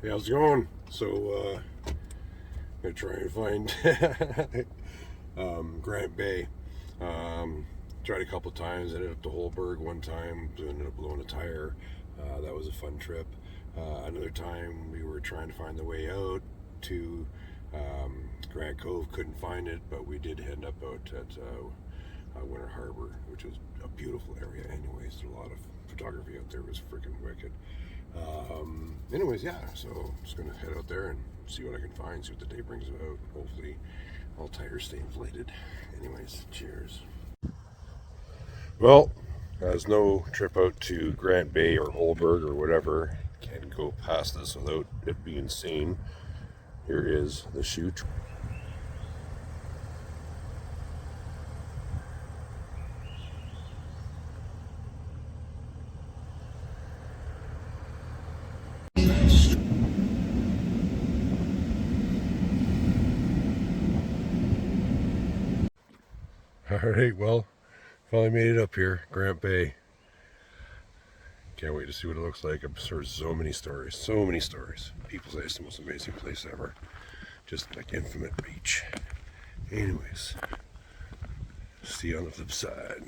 Hey, how's it going? So, I'm gonna try and find Grant Bay. Tried a couple times, ended up to Holberg one time, ended up blowing a tire. That was a fun trip. Another time we were trying to find the way out to Grant Cove, couldn't find it, but we did end up out at Winter Harbor, which was a beautiful area anyways. There's a lot of photography out there. It was freaking wicked. Anyways, yeah, so I'm just gonna head out there and see what I can find, see what the day brings about. Hopefully all tires stay inflated. Anyways, cheers. Well, as no trip out to Grant Bay or Holberg or whatever can go past this without it being seen. Here is the chute. Alright, well, finally made it up here, Grant Bay. Can't wait to see what it looks like. I've heard so many stories, so many stories. People say it's the most amazing place ever. Just like infinite beach. Anyways, see you on the flip side.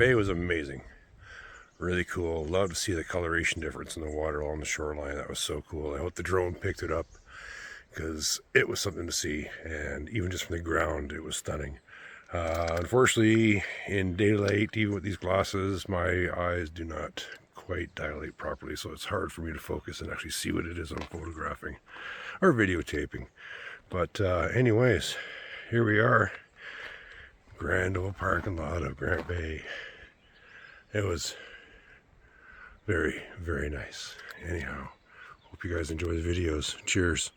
Bay was amazing. Really cool. Love to see the coloration difference in the water along the shoreline. That was so cool. I hope the drone picked it up because it was something to see, and even just from the ground it was stunning. Unfortunately, in daylight, even with these glasses, my eyes do not quite dilate properly, so it's hard for me to focus and actually see what it is I'm photographing or videotaping. But anyways, here we are, grand old parking lot of Grant Bay. It was very, very nice. Anyhow, hope you guys enjoy the videos. Cheers.